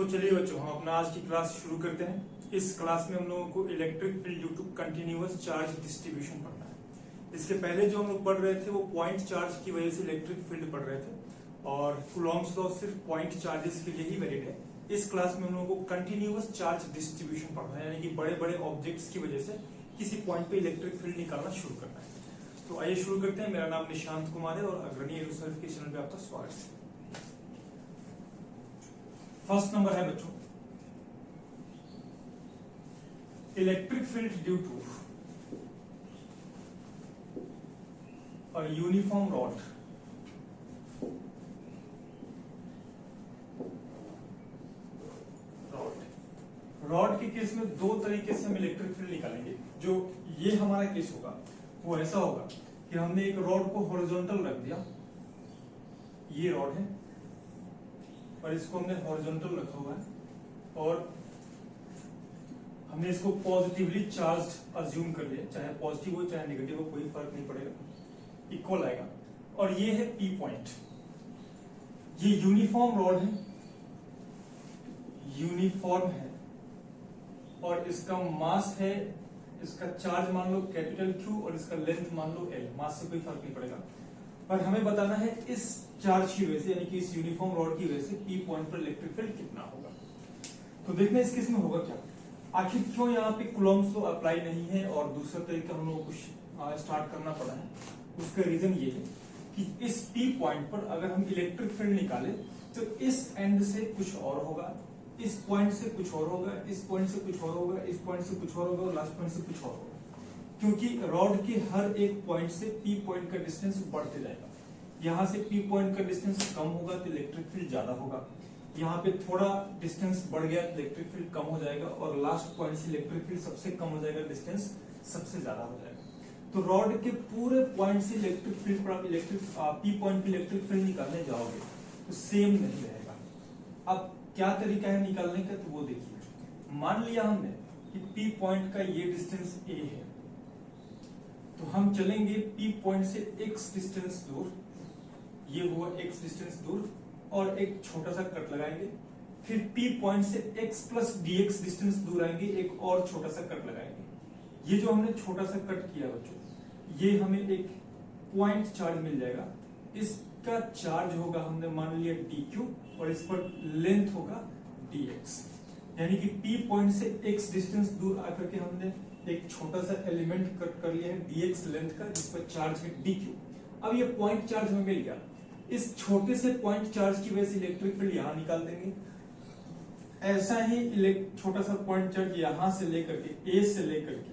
तो चलिए बच्चों, हम अपना आज की क्लास शुरू करते हैं। इस क्लास में हम लोगों को electric field due to continuous charge distribution पढ़ना है। इसके पहले जो हम लोग पढ़ रहे थे वो पॉइंट चार्ज की वजह से इलेक्ट्रिक फील्ड पढ़ रहे थे और कूलॉम्स लॉ सिर्फ पॉइंट चार्जेस के लिए ही वैलिड है। इस क्लास में हम लोगों को कंटिन्यूअस चार्ज डिस्ट्रीब्यूशन पढ़ना है, यानी कि बड़े बड़े ऑब्जेक्ट्स की वजह से किसी पॉइंट पे इलेक्ट्रिक फील्ड निकालना शुरू करना है। तो आइए शुरू करते हैं। मेरा नाम निशांत कुमार है और अग्रणी एरोसर्फ के चैनल पे आपका स्वागत है। फर्स्ट नंबर है बच्चों, electric field due to a uniform rod के केस में दो तरीके से हम इलेक्ट्रिक फील्ड निकालेंगे। जो ये हमारा केस होगा वो ऐसा होगा कि हमने एक रॉड को हॉरिजॉन्टल रख दिया, ये रॉड है और इसको हमने हॉरिजॉन्टल रखा हुआ है और हमने इसको पॉजिटिवली चार्ज अज्यूम कर लिया, चाहे पॉजिटिव हो चाहे नेगेटिव हो कोई फर्क नहीं पड़ेगा, इक्वल आएगा। और ये है पी पॉइंट। ये यूनिफॉर्म रॉड है, यूनिफॉर्म है और इसका मास है, इसका चार्ज मान लो कैपिटल Q और इसका लेंथ मान लो L। मास से कोई फर्क नहीं पड़ेगा, पर हमें बताना है इस चार्ज की वजह से, यानी कि इस यूनिफॉर्म रॉड की वजह से पी पॉइंट पर इलेक्ट्रिक फील्ड कितना होगा। तो देखते हैं इस केस में होगा क्या। आखिर क्यों यहाँ पे कूलॉम्स लॉ अप्लाई नहीं है और दूसरा तरीका हम लोगों को स्टार्ट करना पड़ा है। उसका रीजन ये है कि इस पी पॉइंट पर अगर हम इलेक्ट्रिक फील्ड निकाले तो इस एंड से कुछ और होगा, इस पॉइंट से कुछ और होगा, इस पॉइंट से कुछ और होगा, इस पॉइंट से कुछ और होगा और लास्ट पॉइंट से कुछ और होगा, क्योंकि रॉड के हर एक पॉइंट से पी पॉइंट का डिस्टेंस बढ़ते जाएगा। यहाँ से पी पॉइंट का डिस्टेंस कम होगा तो इलेक्ट्रिक फील्ड ज्यादा होगा, यहाँ पे थोड़ा डिस्टेंस बढ़ गया तो इलेक्ट्रिक फील्ड कम हो जाएगा और लास्ट पॉइंट से इलेक्ट्रिक फील्ड सबसे कम हो जाएगा, डिस्टेंस सबसे ज्यादा हो जाएगा। तो रॉड के पूरे पॉइंट से इलेक्ट्रिक फील्ड पर आप पी पॉइंट पे इलेक्ट्रिक फील्ड निकालने जाओगे तो सेम नहीं रहेगा। अब क्या तरीका है निकालने का, तो वो देखिए। मान लिया हमने कि पी पॉइंट का ये डिस्टेंस a है, तो हम चलेंगे पी पॉइंट से x डिस्टेंस दूर, ये हुआ x डिस्टेंस दूर और एक छोटा सा कट लगाएंगे। फिर पी पॉइंट से x प्लस dx डिस्टेंस दूर आएंगे, एक और छोटा सा कट लगाएंगे। ये जो हमने छोटा सा कट किया बच्चों, ये हमें एक पॉइंट चार्ज मिल जाएगा। इसका चार्ज होगा हमने मान लिया dq और इस पर लेंथ होगा dx, यानी कि P पॉइंट से x डिस्टेंस दूर आकर के हमने एक छोटा सा एलिमेंट कट कर लिया है dx लेंथ का, जिस पर चार्ज है dq। अब ये पॉइंट चार्ज हमें मिल गया। इस छोटे से पॉइंट चार्ज की वजह से इलेक्ट्रिक फील्ड यहां निकाल देंगे। ऐसा ही छोटा सा पॉइंट चार्ज यहां से लेकर के A से लेकर के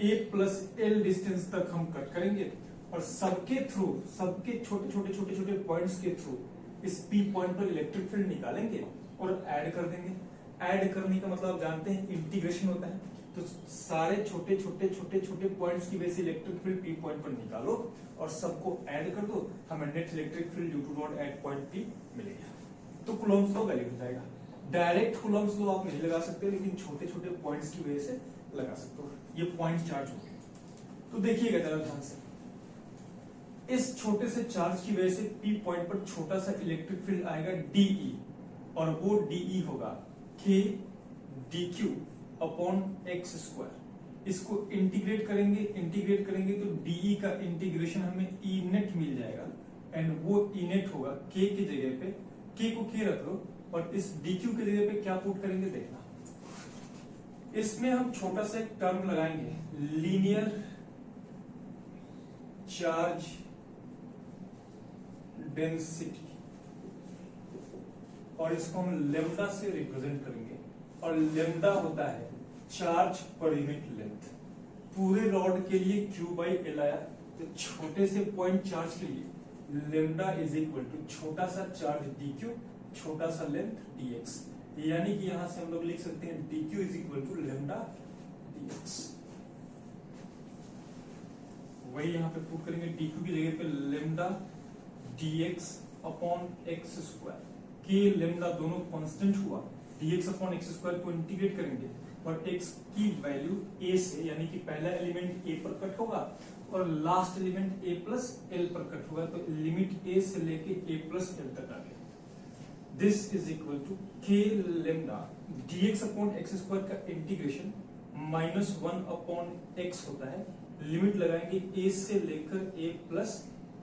A प्लस L डिस्टेंस तक हम कट करेंगे और सबके थ्रू, सबके छोटे छोटे छोटे छोटे पॉइंट्स के थ्रू इस P पॉइंट पर इलेक्ट्रिक फील्ड निकालेंगे और ऐड कर देंगे। ऐड करने का मतलब जानते हैं, इंटीग्रेशन होता है। तो सारे छोटे छोटे छोटे छोटे पॉइंट्स की वजह से इलेक्ट्रिक फील्ड P पॉइंट पर निकालो और सबको ऐड कर दो, हमें net electric field due to rod at point P मिलेगा। तो कूलॉम्स लॉ वैलिड हो जाएगा। डायरेक्ट कूलॉम्स लॉ आप नहीं लगा सकते, लेकिन छोटे छोटे पॉइंट्स की वजह से लगा सकते हो। ये पॉइंट चार्ज हो गया। तो देखिएगा जरा ध्यान से, इस छोटे से चार्ज की वजह से P पॉइंट पर छोटा सा इलेक्ट्रिक फील्ड आएगा DE और वो DE होगा K dq upon x square. इसको इंटीग्रेट करेंगे तो DE का इंटीग्रेशन हमें E नेट मिल जाएगा एंड वो E नेट होगा K की जगह पे, K को K रख लो और इस DQ की जगह पे क्या पुट करेंगे देखना। इसमें हम छोटा सा एक टर्म लगाएंगे, लीनियर चार्ज डेंसिटी, और इसको हम लेम्डा से रिप्रेजेंट करेंगे और लेम्डा होता है चार्ज पर यूनिट लेंथ। पूरे रॉड के लिए Q बाई L आया, तो छोटे से पॉइंट चार्ज के लिए लेम्डा इज इक्वल टू छोटा सा चार्ज dq, छोटा सा लेंथ dx, यानी कि यहां से हम लोग लिख सकते हैं dq is equal to lambda dx। वही यहां पे पुट करेंगे, dq की जगह पे lambda dx upon x square. के लेम्डा दोनों कांस्टेंट हुआ, dx अपॉन x स्क्वायर को इंटीग्रेट करेंगे और x की वैल्यू a से, यानी कि पहला एलिमेंट a पर कट होगा और last element a plus l पर कट होगा, तो लिमिट a से लेके a प्लस l तक आ गया। This is equal to k lambda dx upon x square का इंटीग्रेशन -1 अपॉन x होता है, लिमिट लगाएंगे a से लेकर a प्लस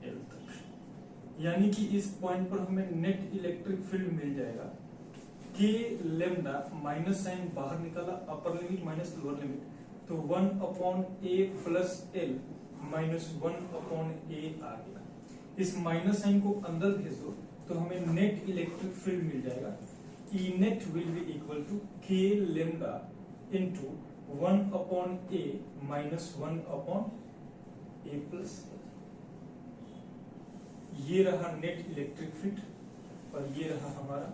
l तक, यानी कि इस पॉइंट पर हमें नेट इलेक्ट्रिक फील्ड मिल जाएगा k लेमडा, माइनस साइन बाहर निकाला, अपर लिमिट माइनस लोअर लिमिट, तो 1 upon a plus l -1 upon a आ गया। इस माइनस साइन को अंदर भेज दो तो हमें नेट इलेक्ट्रिक फील्ड मिल जाएगा, E net will be equal to k lambda into 1 upon a minus 1 upon a plus l। ये रहा नेट इलेक्ट्रिक फील्ड और ये रहा हमारा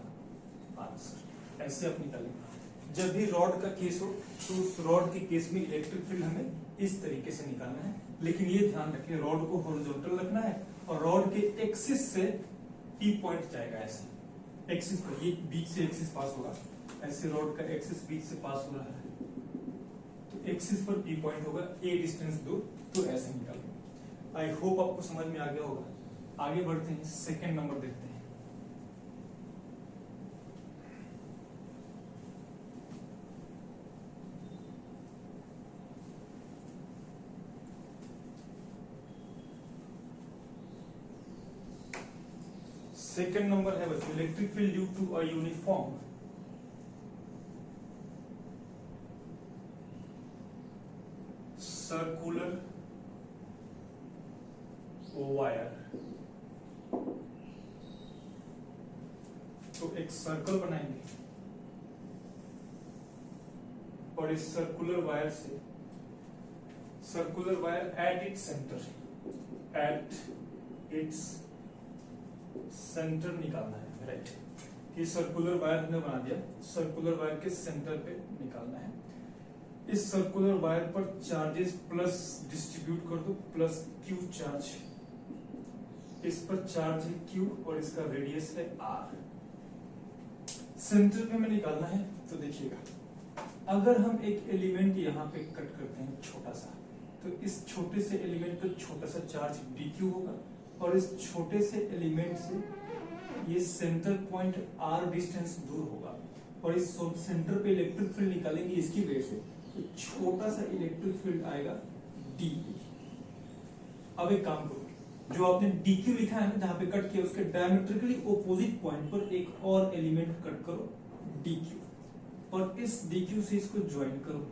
आंसर। ऐसे आप निकालेंगे। जब भी रॉड का केस हो तो उस रॉड के केस में इलेक्ट्रिक फील्ड हमें इस तरीके से निकालना है, लेकिन ये ध्यान रखें रॉड को हॉरिजॉन्टल रखना है और रॉड के एक्सिस से P पॉइंट जाएगा, ऐसे एक्सिस पर, ये बीच से एक्सिस पास होगा, ऐसे रॉड का एक्सिस बीच से पास हो रहा है तो एक्सिस पर P पॉइंट होगा, A डिस्टेंस दूर, तो ऐसे निकालेंगे। आई होप आपको समझ में आ गया होगा। आगे बढ़ते हैं, सेकंड नंबर देखते हैं। सेकेंड नंबर है बच्चों, electric field due to a uniform circular wire. तो एक सर्कल बनाएंगे और इस सर्कुलर वायर से, circular wire at its centre, at its centre निकालना है, राइट। ये सर्कुलर वायर हमने बना दिया, सर्कुलर वायर के सेंटर पे निकालना है। इस सर्कुलर वायर पर चार्जेस प्लस डिस्ट्रीब्यूट कर दो, प्लस क्यू चार्ज, इस पर चार्ज है क्यू और इसका रेडियस है आर। सेंटर पे हमें निकालना है, तो देखिएगा अगर हम एक एलिमेंट यहाँ पे कट करते हैं छोटा सा, तो इस छोटे से एलिमेंट पर छोटा सा चार्ज dq होगा और इस छोटे से एलिमेंट से ये सेंटर पॉइंट r डिस्टेंस दूर होगा और इस सेंटर पे इलेक्ट्रिक फील्ड निकालेंगे इसकी वजह से, तो छोटा सा इलेक्ट्रिक फील्ड आएगा d। अब एक काम करो, जो आपने dq लिखा है ना जहां पे कट किया, उसके डायमेट्रिकली ऑपोजिट पॉइंट पर एक और एलिमेंट कट करो dq और इस dq से इसको ज्वाइन करो,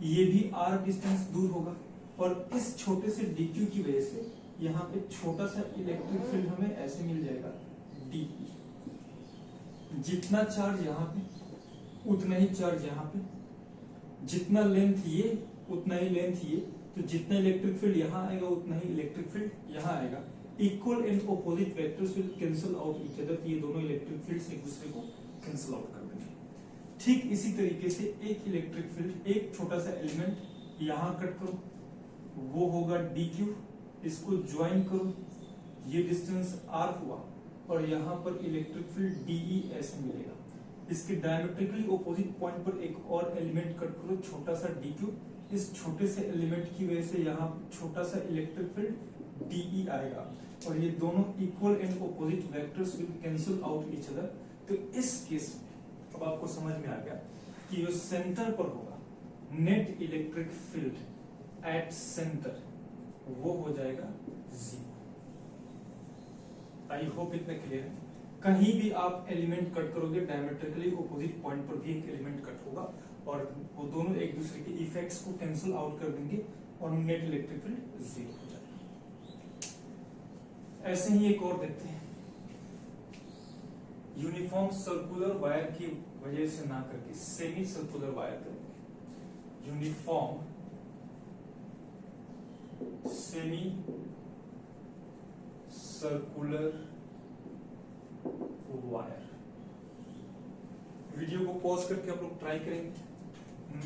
ये भी r डिस्टेंस दूर होगा और इस छोटे से dq की वजह से यहाँ पे छोटा सा इलेक्ट्रिक फील्ड हमें ऐसे मिल जाएगा dE। जितना चार्ज यहाँ पे उतना ही चार्ज यहाँ पे, जितना लेंथ ये उतना ही लेंथ ये, तो जितना इलेक्ट्रिक फील्ड यहाँ आएगा उतना ही इलेक्ट्रिक फील्ड यहाँ आएगा। Equal and opposite vectors will cancel out each other, ये दोनों इलेक्ट्रिक फील्ड्स एक दूसरे को कैंसिल आउट कर देंगे। ठीक इसी तरीके से एक इलेक्ट्रिक फील्ड, एक छोटा सा एलिमेंट यहाँ कट करो, वो होगा dq, इसको ज्वाइन करो, ये डिस्टेंस r हुआ और यहाँ पर इलेक्ट्रिक फील्ड dE ऐसे मिलेगा। इसके डायमेट्रिकली ऑपोजिट पॉइंट पर एक और एलिमेंट कट करो, छोटा सा dq, इस छोटे से एलिमेंट की वजह से यहाँ छोटा सा इलेक्ट्रिक फील्ड dE आएगा और ये दोनों equal and opposite vectors will cancel out each other. तो इस केस में अब आपको समझ में आ गया कि जो सेंटर पर होगा net electric field at centre, वो हो जाएगा 0। आई होप इतना क्लियर है। कहीं भी आप एलिमेंट कट करोगे डायमेट्रिकली ऑपोजिट पॉइंट पर भी एक एलिमेंट कट होगा और वो दोनों एक दूसरे के इफेक्ट्स को कैंसिल आउट कर देंगे और नेट इलेक्ट्रिक फील्ड 0 हो जाएगा। ऐसे ही एक और देखते हैं, यूनिफॉर्म सर्कुलर वायर की वजह से ना करके सेमी सर्कुलर वायर करेंगे। Uniform semi circular wire. Video को पॉज करके आप लोग ट्राई करेंगे,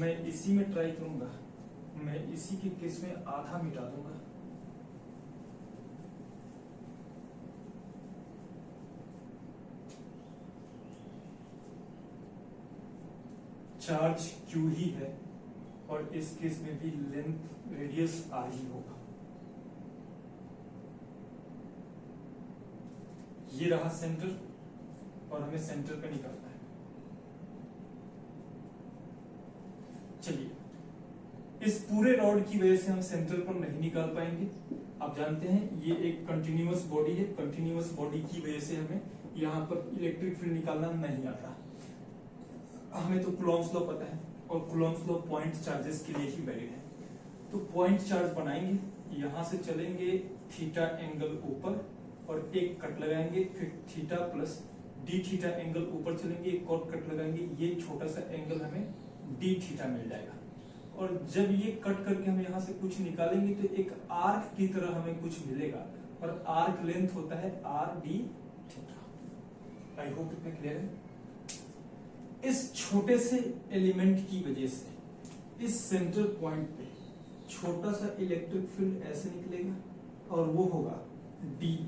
मैं इसी में ट्राई करूंगा, मैं इसी के केस में आधा मिटा दूंगा। चार्ज Q ही है और इस केस में भी लेंथ रेडियस R ही होगा। ये रहा सेंटर और हमें सेंटर पे निकालना है। चलिए, इस पूरे रॉड की वजह से हम सेंटर पर नहीं निकाल पाएंगे। आप जानते हैं ये एक कंटिन्यूअस बॉडी है, कंटिन्यूअस बॉडी की वजह से हमें यहाँ पर इलेक्ट्रिक फील्ड निकालना नहीं आता। हमें तो कूलॉम्स लॉ पता है, और कूलॉम्स लॉ पॉइंट चार्जेस के लिए ही वैलिड है। तो पॉइंट चार्ज बनाएंगे, यहां से चलेंगे थीटा एंगल ऊपर और एक कट लगाएंगे, फिर theta plus D theta angle ऊपर चलेंगे, एक और कट लगाएंगे, ये छोटा सा एंगल हमें डी थीटा मिल जाएगा। और जब ये कट करके हम यहाँ से कुछ निकालेंगे तो एक आर्क की तरह हमें कुछ मिलेगा, और आर्क लेंथ होता है are d theta. I hope इतना क्लियर है। इस छोटे से एलिमेंट की वजह से इस सेंटर पॉइंट पे छोटा सा इलेक्ट्रिक फील्ड ऐसे निकलेगा, और वो होगा डी।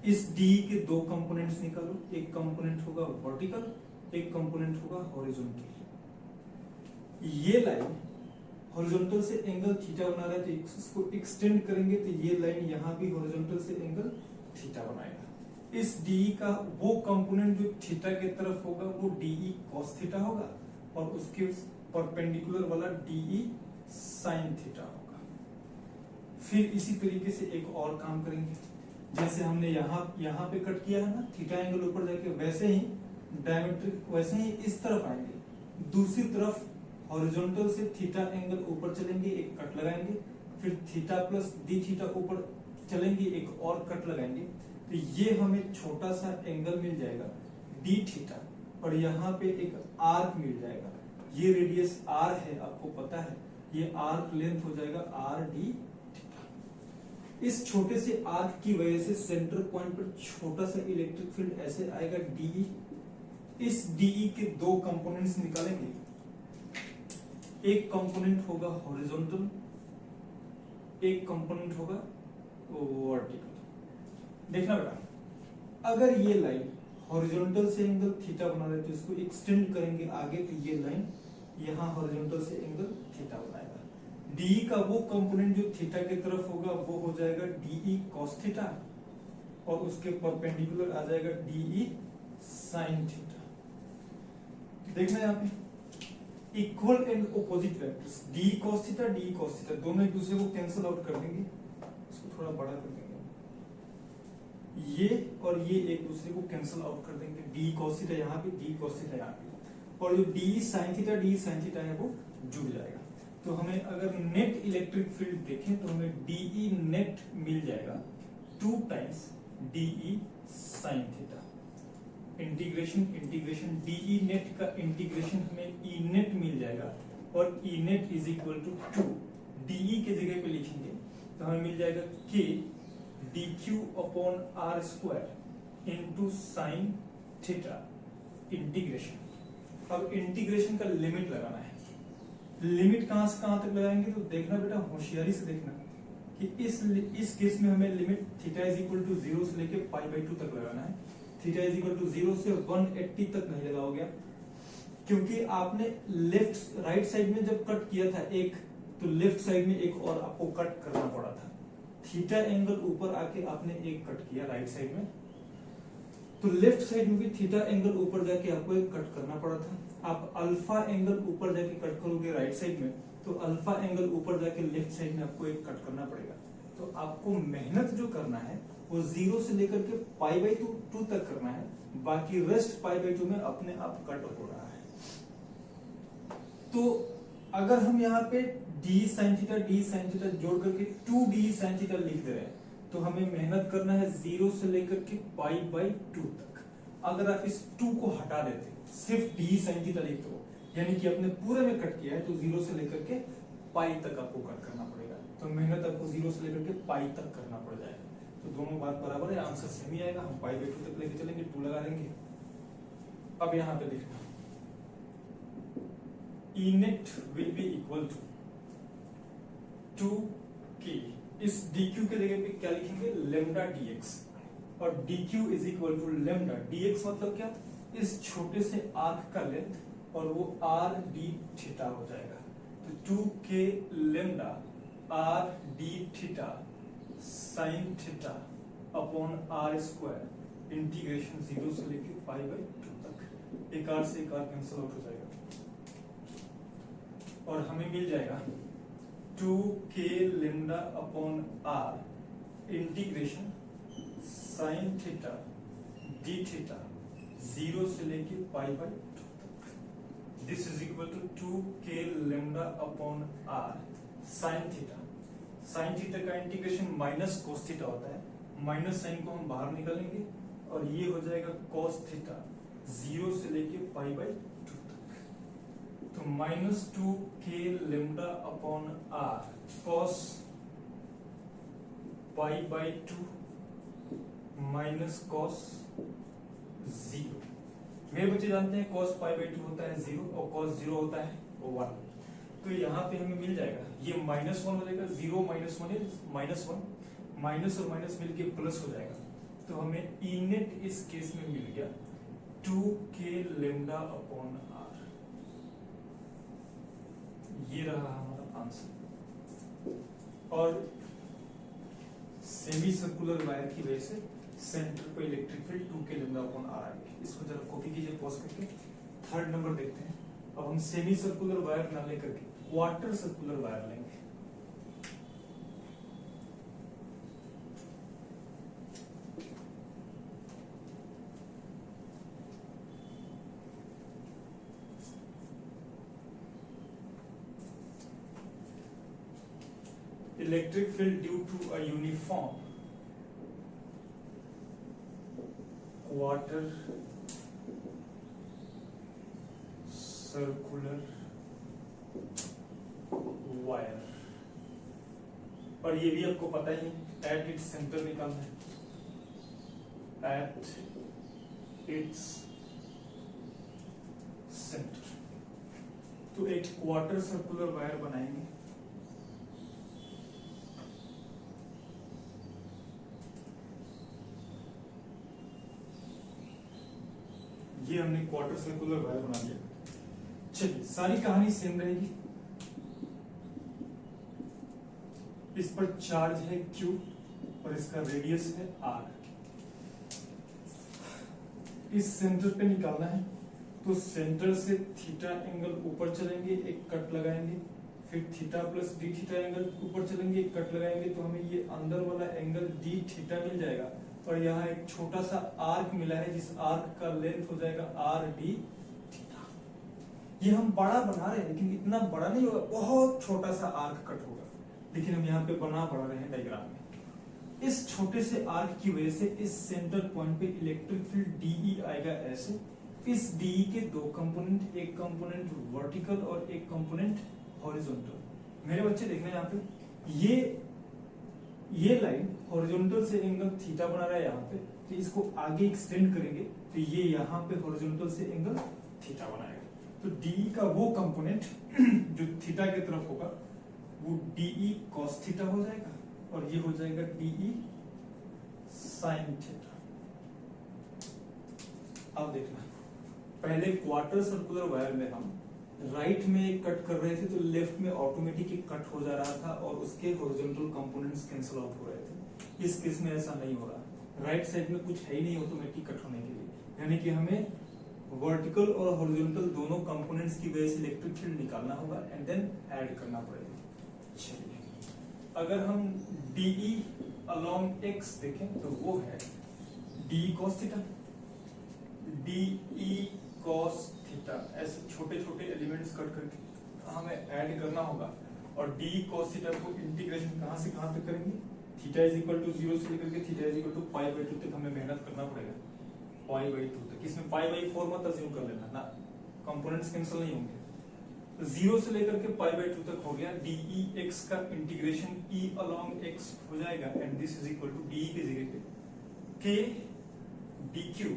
इस डी के दो कंपोनेंट्स निकालो, एक कंपोनेंट होगा वर्टिकल, एक कंपोनेंट होगा हॉरिजॉन्टल। ये लाइन हॉरिजॉन्टल से एंगल थीटा बना रहा है, तो इसको एक्सटेंड करेंगे तो ये लाइन यहाँ भी हॉरिजॉन्टल से एंगल थीटा बनाएगा। इस डीई का वो कंपोनेंट जो थीटा के तरफ होगा वो डीई कॉस थीटा होगा, और उसके परपेंडिकुलर वाला डीई साइन थीटा होगा। फिर इसी तरीके से एक और काम करेंगे, जैसे हमने यहाँ पे कट किया है ना थीटा एंगल ऊपर जाके, वैसे ही डायमेट्रिक वैसे ही इस तरफ आएंगे, दूसरी तरफ हॉरिजॉन्टल से थीटा एंगल ऊपर चलेंगे, एक कट लगाएंगे, फिर थीटा प्लस डी थीटा ऊपर चलेंगे, एक और कट लगाएंगे, तो ये हमें छोटा सा एंगल मिल जाएगा डी थीटा, और यहाँ पे एक आर्क मिल जाएगा। ये रेडियस आर है, आपको पता है, ये आर्क लेंथ हो जाएगा आर डी थीटा। इस छोटे से आर्क की वजह से सेंटर पॉइंट पर छोटा सा इलेक्ट्रिक फील्ड ऐसे आएगा डीई। इस डीई के दो कंपोनेंट्स निकालेंगे, एक कंपोनेंट होगा हॉरिजॉन्टल, एक कंपोनेंट होगा वर्टिकल। देखना बेटा, अगर ये लाइन हॉरिजॉन्टल से एंगल थीटा बना रहे तो इसको एक्सटेंड करेंगे आगे, तो ये लाइन यहाँ हॉरिजॉन्टल से एंगल थीटा बनाएगा। डीई का वो कंपोनेंट जो थीटा की तरफ होगा वो हो जाएगा डीई कॉस थीटा, और उसके परपेंडिकुलर आ जाएगा डीई साइन थीटा। देखना यहाँ पे equal and opposite vectors D cos theta, D cos theta दोनों एक दूसरे को कैंसिल आउट कर देंगे। इसको थोड़ा बड़ा कर देंगे, ये और ये एक दूसरे को कैंसिल आउट कर देंगे, डी कॉस थीटा यहाँ पे, डी कॉस थीटा यहाँ पे, और जो डी साइन थीटा है वो जुड़ जाएगा। तो हमें अगर नेट इलेक्ट्रिक फील्ड देखें तो हमें डीई नेट मिल जाएगा 2 times d E sine theta. Integration d E net का इंटीग्रेशन हमें ई नेट मिल जाएगा, और E net is equal to 2 d E के जगह पे लिखेंगे तो हमें मिल जाएगा के dq upon r square into sine theta integration. अब इंटीग्रेशन का लिमिट लगाना है। लिमिट कहां से कहां तक लगाएंगे तो देखना बेटा, होशियारी से देखना कि इस केस में हमें limit theta is equal to 0 से लेके π/2 तक लगाना है। थीटा इज इक्वल टू 0 से 180 तक नहीं लगाओगे, क्योंकि आपने राइट साइड में जब कट किया था एक, तो लेफ्ट साइड में एक और आपको कट करना पड़ा था। थीटा एंगल ऊपर आके आपने एक कट किया राइट साइड में, तो लेफ्ट साइड में भी थीटा एंगल ऊपर जाके आपको एक कट करना पड़ा था। आप अल्फा एंगल ऊपर जाके कट करोगे राइट साइड में, तो अल्फा एंगल ऊपर जाके लेफ्ट साइड में आपको एक कट करना पड़ेगा। तो आपको मेहनत जो करना है वो 0 से लेकर के π/2 तक करना है, बाकी रेस्ट π/2 में अपने आप कट हो रहा है। तो अगर हम यहाँ पे डी साइन थीटा जोड़ करके 2d साइन थीटा लिख दे रहे हैं, तो हमें मेहनत करना है 0 से लेकर के π/2 तक। अगर आप इस 2 को हटा देते, सिर्फ d साइन थीटा लिखते हो, यानी कि आपने पूरे में कट किया है, तो 0 से लेकर के पाई तक आपको कट करना पड़ेगा। तो मेहनत आपको 0 से लेकर के पाई तक करना पड़ जाएगा। तो दोनों बात बराबर है, आंसर सेम ही आएगा। हम π/2 तक लेके चलेंगे, 2 लगा देंगे। अब यहाँ पे देखना, E net will be equal to 2k। इस dq के जगह पे क्या लिखेंगे, लेमडा dx, और dq is equal to lambda dx मतलब क्या, इस छोटे से आर्क का लेंथ, और वो r d थीटा हो जाएगा। तो 2k lambda r d theta sine theta upon r square integration 0 से लेके पाई बाई 2 तक। एक आर से एक आर कैंसिल आउट हो जाएगा और हमें मिल जाएगा 2k lambda upon r integration sine theta d theta 0 से लेके पाई बाई 2 तक। This is equal to 2k lambda upon r sine theta. Sine theta का इंटीग्रेशन माइनस कोस थीटा होता है, माइनस साइन को हम बाहर निकालेंगे और ये हो जाएगा कोस थीटा 0 से लेके पाई बाई 2 तक। तो -2k lambda upon r cos pi by 2 minus cos 0। मेरे बच्चे जानते हैं कॉस पाई बाई 2 होता है 0 और कॉस 0 होता है 1। तो यहाँ पे हमें मिल जाएगा ये -1 हो जाएगा, 0 - 1 इज -1, माइनस और माइनस मिलके प्लस हो जाएगा। तो हमें ई नेट इस केस में मिल गया 2k लेमडा अपॉन आर। ये रहा हमारा आंसर। और सेमी सर्कुलर वायर की वजह से सेंटर पे electric field 2k lambda upon r आएगी। इसको जरा कॉपी कीजिए पॉज करके। थर्ड नंबर देखते हैं। अब हम सेमी सर्कुलर वायर ना लेकर के क्वार्टर सर्कुलर वायर लेंगे। Electric field due to a uniform quarter circular wire। और ये भी आपको पता ही है, एट इट्स सेंटर निकालना है, एट इट्स सेंटर। तो एक क्वार्टर सर्कुलर वायर बनाएंगे। ये हमने क्वार्टर सर्कुलर वायर बना लिया। चलिए सारी कहानी सेम रहेगी। इस पर चार्ज है Q और इसका रेडियस है R। इस सेंटर पे निकालना है, तो सेंटर से थीटा एंगल ऊपर चलेंगे, एक कट लगाएंगे, फिर theta plus D theta angle ऊपर चलेंगे, एक कट लगाएंगे, तो हमें ये अंदर वाला एंगल डी थीटा मिल जाएगा। और यहाँ एक छोटा सा आर्क मिला है, जिस आर्क का लेंथ हो जाएगा आर डी थीटा। ये हम बड़ा बना रहे हैं, लेकिन इतना बड़ा नहीं होगा, बहुत छोटा सा आर्क कट होगा, लेकिन हम यहाँ पे बना पड़ा रहे हैं डायग्राम में। इस छोटे से आर्क की वजह से इस सेंटर पॉइंट पे इलेक्ट्रिक फील्ड डीई आएगा ऐसे। इस डीई के दो कंपोनेंट, एक कंपोनेंट वर्टिकल और एक कंपोनेंट हॉरिजॉन्टल। मेरे बच्चे देखना यहाँ पे, ये लाइन हॉरिजॉन्टल से एंगल थीटा बना रहा है यहाँ पे, तो इसको आगे एक्सटेंड करेंगे तो ये यहाँ पे हॉरिजॉन्टल से एंगल थीटा बनाएगा। तो डीई का वो कंपोनेंट जो थीटा की तरफ होगा वो डीई कॉस थीटा हो जाएगा और ये हो जाएगा डीई साइन थीटा। अब देखना, पहले क्वार्टर सर्कुलर वायर में हम राइट में कट कर रहे थे, तो लेफ्ट में ऑटोमेटिक कट हो जा रहा था और उसके हॉरिजॉन्टल कंपोनेंट्स कैंसिल आउट हो रहे थे। इस केस में ऐसा नहीं हो रहा, राइट साइड में कुछ है ही नहीं ऑटोमेटिक कट होने के लिए, यानी कि हमें वर्टिकल और हॉरिजॉन्टल दोनों कंपोनेंट्स की वजह से इलेक्ट्रिक फील्ड निकालना होगा एंड देन ऐड करना पड़ेगा। चलिए, अगर हम डीई अलोंग एक्स देखें तो वो है d E cos theta, d E cos theta. ऐसे छोटे छोटे एलिमेंट्स कट करके हमें ऐड करना होगा और डी कॉस थीटा को इंटीग्रेशन कहां से कहां तक करेंगे, थीटा इज इक्वल टू 0 से लेकर के theta is equal to pi by 2 तक हमें मेहनत करना पड़ेगा, पाई बाई 2 तक। इसमें पाई बाई 4 मत अज्यूम कर लेना ना, कंपोनेंट्स कैंसिल नहीं होंगे। तो 0 से लेकर के पाई बाई 2 तक हो गया। डीई एक्स का इंटीग्रेशन ई अलोंग एक्स हो जाएगा and this is equal to d E की जगह पे k d q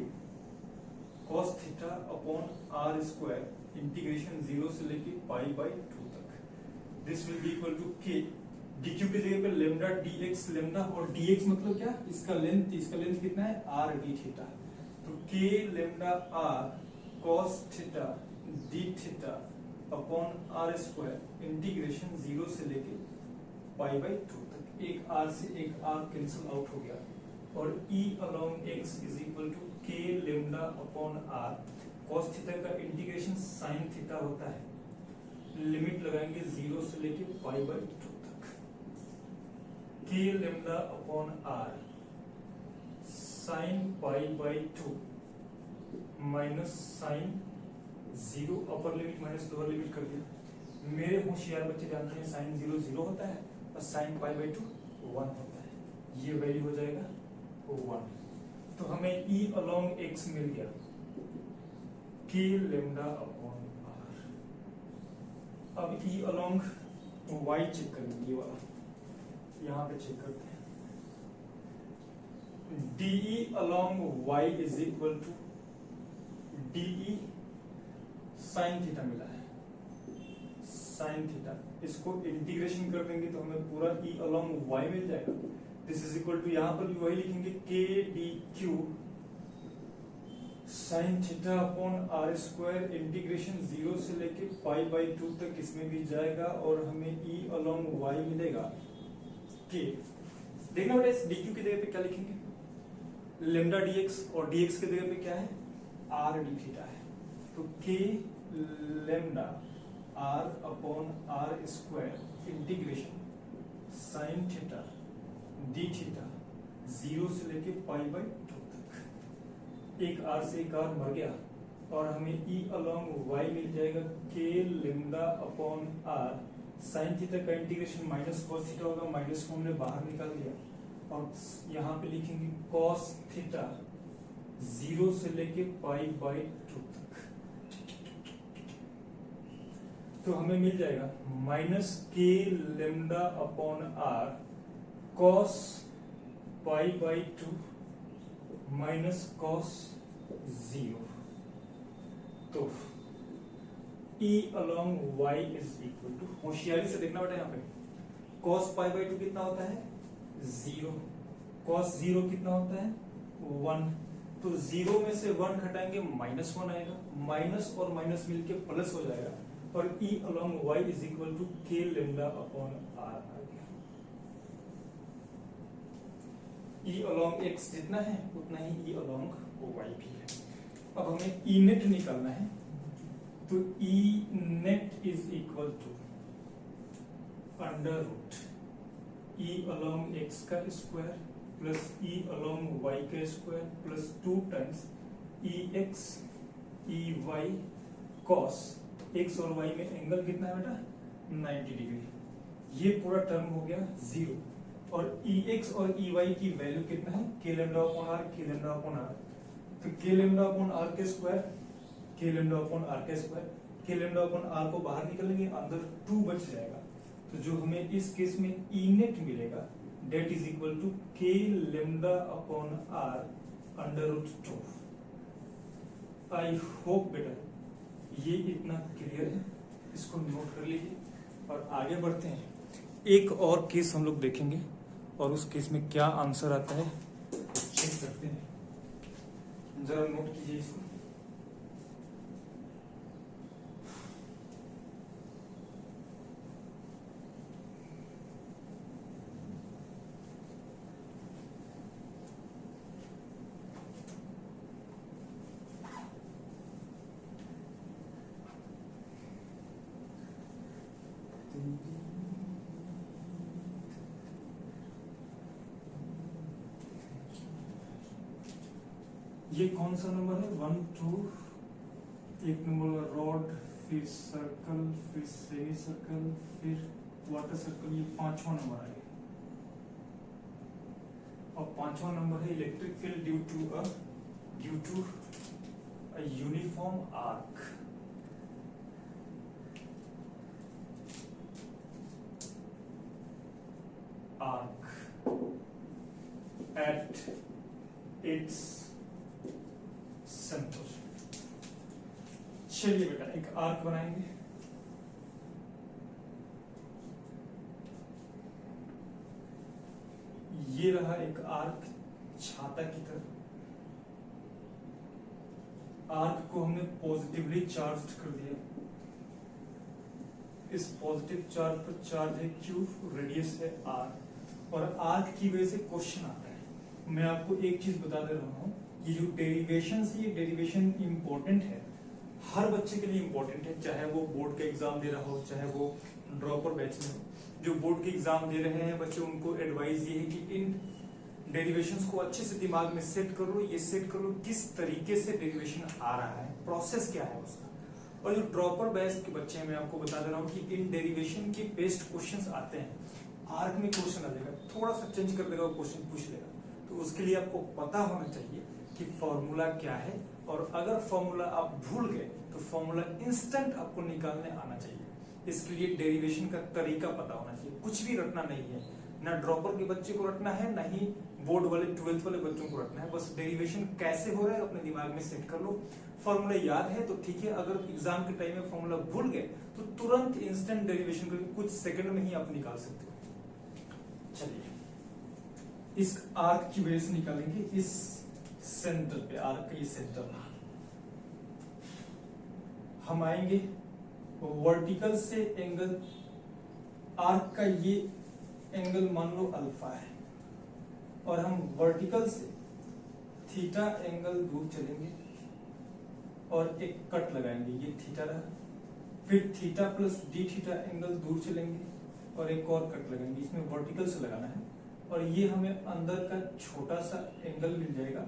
cos theta upon r square integration 0 से लेके पाई बाई 2 तक। This will be equal to k d q की जगह पे लेमडा डी एक्स, लेमडा और डी एक्स मतलब क्या, इसका लेंथ कितना है आर डी थीटा। तो k lambda r cos theta d theta upon r square integration 0 से लेके पाई बाई 2 तक। एक आर से एक आर कैंसिल आउट हो गया और E along x is equal to k lambda upon r, cos theta का इंटीग्रेशन साइन थीटा होता है, लिमिट लगाएंगे 0 से लेके पाई बाई 2 तक, k lambda upon r sine pi by 2 minus sine 0, upper limit minus lower limit कर दिया। मेरे होशियार बच्चे जानते हैं साइन 0 0 होता है और साइन पाई बाई 2 1 होता है, ये वैल्यू हो जाएगा 1। तो हमें E अलोंग x मिल गया के लेमडा अपॉन आर। अब E अलोंग y चेक करेंगे, ये वाला यहां पे चेक करते हैं। DE along y is equal to DE sine theta मिला है, साइन थीटा, इसको इंटीग्रेशन कर देंगे तो हमें पूरा E अलोंग y मिल जाएगा। दिस इज इक्वल टू, यहां पर भी वही लिखेंगे k d q sine theta upon r square, integration 0 से लेके पाई बाई 2 तक इसमें भी जाएगा और हमें E अलोंग y मिलेगा के। देखना बेटा डी क्यू की जगह पे क्या लिखेंगे, लेमडा dx, और dx की जगह पे क्या है, आर डी थीटा है, तो k lambda r upon r square integration sine theta d theta 0 से लेके पाई बाई 2 तक। एक आर से एक आर मर गया और हमें E अलोंग y मिल जाएगा k lambda upon r sine theta का इंटीग्रेशन माइनस कॉस थीटा होगा, माइनस को हमने बाहर निकाल दिया और यहाँ पे लिखेंगे कॉस थीटा 0 से लेके पाई बाई 2 तक। तो हमें मिल जाएगा minus k lambda upon r cos pi by 2 minus cos 0। तो E along y is equal to, होशियारी से देखना बेटा यहाँ पे, कॉस पाई बाई 2 कितना होता है 0, कॉस 0 कितना होता है 1, तो 0 में से 1 घटाएंगे माइनस 1 आएगा, माइनस और माइनस मिलके प्लस हो जाएगा और E along y is equal to k lambda upon r आ गया। E अलोंग x जितना है उतना ही E अलोंग y भी है। अब हमें E नेट निकालना है, तो E net is equal to under root E along x का square plus E along y का square plus 2 times EX EY cos, x और y में एंगल कितना है बेटा 90 डिग्री। ये पूरा टर्म हो गया 0 और EX और EY की वैल्यू कितना है k lambda upon r, k lambda upon r, तो k लेमडा अपॉन r के square, k lambda upon r के square, k lambda upon r को बाहर निकालेंगे अंदर 2 बच जाएगा, तो जो हमें इस केस में E नेट मिलेगा that is equal to k lambda upon r under root 2। I hope बेटा ये इतना क्लियर है, इसको नोट कर लीजिए और आगे बढ़ते हैं। एक और केस हम लोग देखेंगे और उस केस में क्या आंसर आता है चेक करते हैं, जरा नोट कीजिए इसको। ये कौन सा नंबर है 1 2, एक नंबर रॉड, फिर सर्कल, फिर सेमी सर्कल, फिर वाटर सर्कल, ये 5वां नंबर है और 5वां नंबर है electric field due to a uniform arc. at its center। चलिए बेटा एक आर्क बनाएंगे, ये रहा एक आर्क छाता की तरह। आर्क को हमने पॉजिटिवली चार्ज कर दिया, इस पॉजिटिव चार्ज पर चार्ज है Q, रेडियस है R और आर्क की वजह से क्वेश्चन आता है। मैं आपको एक चीज बता दे रहा हूं, ये जो डेरिवेशन है, ये डेरिवेशन इंपॉर्टेंट है, हर बच्चे के लिए इंपॉर्टेंट है, चाहे वो बोर्ड का एग्जाम दे रहा हो, चाहे वो ड्रॉपर बैच में हो। जो बोर्ड के एग्जाम दे रहे हैं बच्चे, उनको एडवाइस ये है कि इन डेरिवेशंस को अच्छे से दिमाग में सेट कर लो, ये सेट कर लो किस तरीके से डेरिवेशन आ रहा है, प्रोसेस क्या है उसका। और जो ड्रॉपर बैच के बच्चे हैं, मैं आपको बता दे रहा हूँ कि इन डेरिवेशन के बेस्ड क्वेश्चंस आते हैं। आर्क में क्वेश्चन आ जाएगा, थोड़ा सा चेंज कर देगा, क्वेश्चन पूछ लेगा, तो उसके लिए आपको पता होना चाहिए कि फॉर्मूला क्या है, और अगर फॉर्मूला आप भूल गए तो फॉर्मूला इंस्टेंट आपको निकालने आना चाहिए। इसके लिए डेरिवेशन का तरीका पता होना चाहिए, कुछ भी रटना नहीं है, ना ड्रॉपर के बच्चे को रटना है, ना ही बोर्ड वाले 12th वाले बच्चों को रटना है। बस डेरिवेशन कैसे हो रहा है अपने दिमाग में सेट कर लो। फॉर्मूला याद है तो ठीक है, अगर एग्जाम के टाइम में फॉर्मूला भूल गए तो तुरंत इंस्टेंट डेरिवेशन करके कुछ सेकंड में ही आप निकाल सकते हो। चलिए, इस आर्क की वजह से निकालेंगे, इस सेंटर पे, आर्क का ये सेंटर हम आएंगे वर्टिकल से एंगल, आर्क का ये एंगल मान लो अल्फा है, और हम वर्टिकल से थीटा एंगल दूर चलेंगे और एक कट लगाएंगे, ये थीटा रहा, फिर theta plus D theta angle दूर चलेंगे और एक और कट लगाएंगे, इसमें वर्टिकल से लगाना है, और ये हमें अंदर का छोटा सा एंगल मिल जाएगा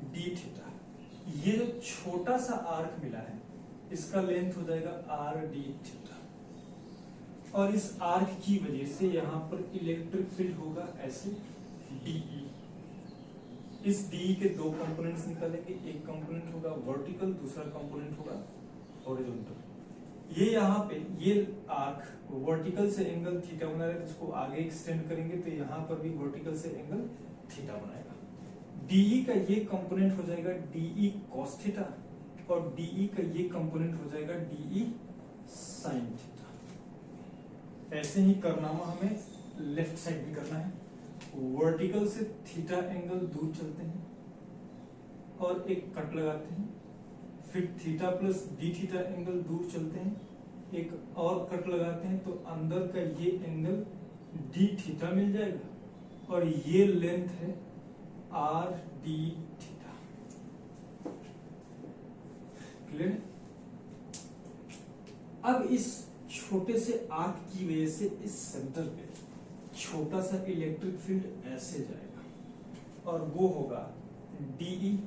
डी थीटा। ये जो छोटा सा आर्क मिला है इसका लेंथ हो जाएगा आर डी थीटा, और इस आर्क की वजह से यहाँ पर इलेक्ट्रिक फील्ड होगा ऐसे डीई। इस डीई के दो कंपोनेंट्स निकालेंगे, एक कंपोनेंट होगा वर्टिकल, दूसरा कंपोनेंट होगा हॉरिजॉन्टल। ये यहाँ पे ये आर्क वर्टिकल से एंगल थीटा बना रहा है, जिसको आगे एक्सटेंड करेंगे तो यहाँ पर भी वर्टिकल से एंगल थीटा बनाएगा। डीई का ये कंपोनेंट हो जाएगा डीई कॉस थीटा, और डीई का ये कंपोनेंट हो जाएगा डीई साइन थीटा। ऐसे ही करनामा हमें लेफ्ट साइड भी करना है। वर्टिकल से थीटा एंगल दूर चलते हैं और एक कट लगाते हैं, फिर theta plus D theta angle दूर चलते हैं, एक और कट लगाते हैं, तो अंदर का ये एंगल डी थीटा मिल जाएगा, और ये लेंथ है आर डी थीटा। क्लियर? अब इस छोटे से आर्क की वजह से इस सेंटर पे छोटा सा इलेक्ट्रिक फील्ड ऐसे जाएगा, और वो होगा डीई।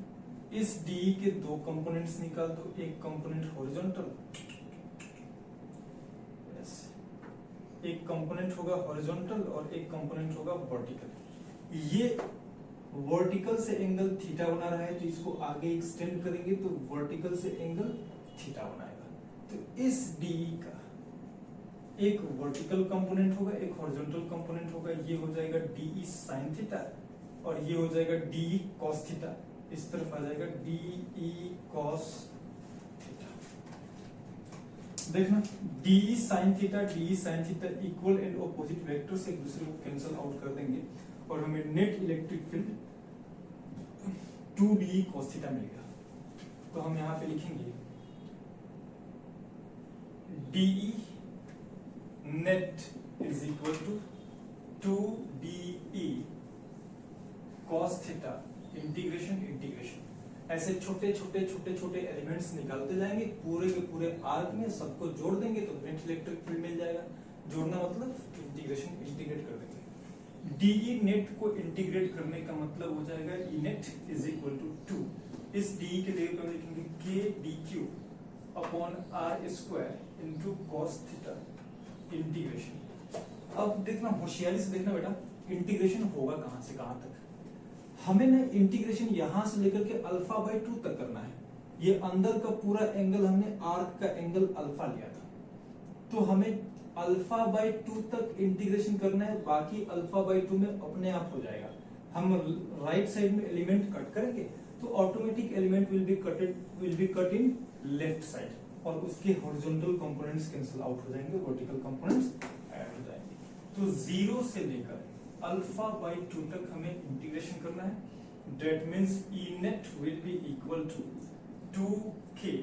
इस डीई के दो कंपोनेंट्स निकाल दो, एक कंपोनेंट हॉरिजॉन्टल, एक कंपोनेंट होगा हॉरिजॉन्टल और एक कंपोनेंट होगा वर्टिकल। ये वर्टिकल से एंगल थीटा बना रहा है, तो इसको आगे एक्सटेंड करेंगे तो वर्टिकल से एंगल थीटा बनाएगा। तो इस डीई का एक वर्टिकल कंपोनेंट होगा, एक हॉरिजॉन्टल कंपोनेंट होगा, ये हो जाएगा डीई साइन थीटा, और ये हो जाएगा डीई कॉस थीटा। इस तरफ आ जाएगा डीई कॉस थीटा। देखना, d E sine theta equal and opposite vectors एक दूसरे को कैंसिल आउट कर देंगे, और हमें net electric field 2 cos theta मिलेगा। तो हम यहां पे लिखेंगे d E net is equal to 2 cos theta integration. ऐसे छोटे छोटे एलिमेंट्स निकालते जाएंगे, पूरे के पूरे आर्क में सबको जोड़ देंगे तो नेट इलेक्ट्रिक फील्ड मिल जाएगा। जोड़ना मतलब इंटीग्रेट कर देंगे। डीई नेट को इंटीग्रेट करने का मतलब हो जाएगा E net is equal to 2। इस डीई के लिए हम लिखेंगे k d q upon r square into cos theta integration. अब देखना, होशियारी से देखना बेटा, इंटीग्रेशन होगा कहां से कहां तक। हमें ना इंटीग्रेशन यहां से लेकर के अल्फा बाई 2 तक करना है। ये अंदर का पूरा एंगल, हमने आर्क का एंगल अल्फा लिया था, तो हमें अल्फा बाई 2 तक इंटीग्रेशन करना है, बाकी अल्फा बाई 2 में अपने आप हो जाएगा। हम राइट साइड में एलिमेंट कट करेंगे तो automatic element will be cut in left side, और उसके हॉरिजॉन्टल कंपोनेंट्स कैंसिल आउट हो जाएंगे, वर्टिकल कंपोनेंट्स ऐड हो जाएंगे। तो 0 से लेकर अल्फा बाई 2 तक हमें इंटीग्रेशन करना है। That means E net will be equal to 2k,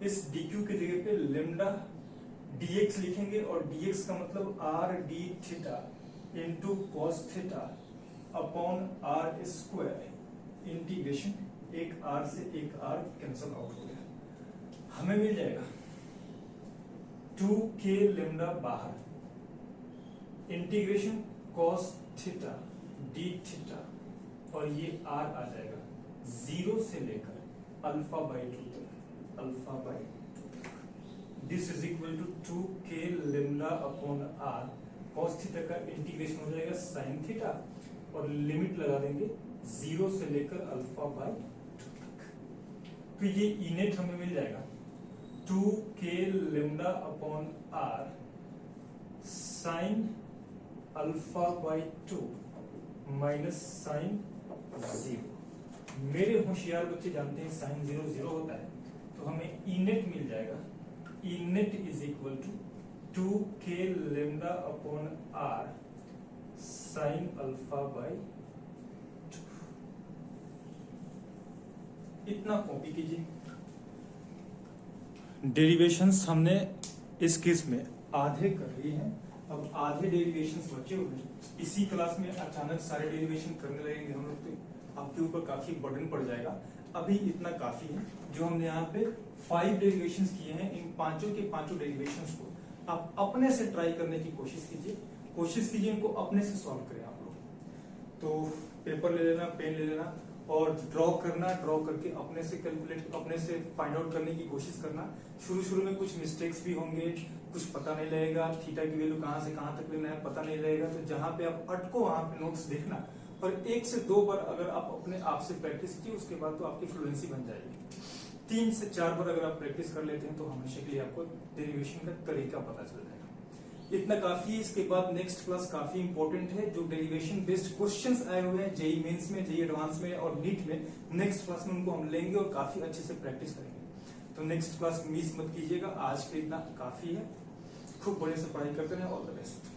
इस dq की जगह पे लेमडा dx लिखेंगे, और dx का मतलब r d theta into cos theta upon r square integration एक r से एक r कैंसल आउट हो गया। हमें मिल जाएगा 2k लेमडा बाहर integration cos theta d theta और ये r आ जाएगा 0 से लेकर अल्फा बाई 2 तक, alpha by 2। This is equal to 2k lambda upon r cos theta का इंटीग्रेशन हो जाएगा sin थीटा और लिमिट लगा देंगे 0 से लेकर अल्फा बाई 2 तक। तो ये इनेट हमें मिल जाएगा 2k lambda upon r sine alpha by 2 minus sine 0। मेरे होशियार बच्चे जानते हैं साइन 0 0 होता है, तो हमें इनेट मिल जाएगा। E net is equal to 2k lambda upon r sine alpha by 2। इतना कॉपी कीजिए। डेरिवेशंस हमने इस केस में आधे कर लिए हैं, अब आधे डेरिवेशंस बचे हुए हैं। इसी क्लास में अचानक सारे डेरिवेशन करने लगेंगे हम लोग तो आपके ऊपर काफी बर्डन पड़ जाएगा। अभी इतना काफी है जो हमने यहाँ पे 5 डेरिवेशंस किए हैं। इन पांचों के पांचों डेरिवेशंस को आप अपने से ट्राई करने की कोशिश कीजिए इनको अपने से सॉल्व करें आप लोग। तो पेपर ले लेना, पेन ले लेना और ड्रॉ करके अपने से कैलकुलेट, अपने से फाइंड आउट करने की कोशिश करना। शुरू में कुछ मिस्टेक्स भी होंगे, कुछ पता नहीं लगेगा, थीटा की वैल्यू कहाँ से कहाँ तक लेना है पता नहीं लगेगा, तो जहां पे आप अटको वहां पे नोट्स देखना और 1 से 2 बार अगर आप अपने आप से प्रैक्टिस की उसके बाद तो आपकी फ्लुएंसी बन जाएगी। 3 से 4 बार अगर आप प्रैक्टिस कर लेते हैं तो हमेशा के लिए आपको डेरिवेशन का तरीका पता चल जाएगा। इतना काफी है। इसके बाद नेक्स्ट क्लास काफी इंपॉर्टेंट है, जो डेरिवेशन बेस्ड क्वेश्चंस आए हुए हैं जेई मेंस में, जेई एडवांस में और नीट में। नेक्स्ट क्लास में उनको हम लेंगे और काफी अच्छे से प्रैक्टिस करेंगे। तो नेक्स्ट क्लास मिस मत कीजिएगा। आज के इतना काफी है। खूब बढ़िया से पढ़ाई करते रहें। All the best.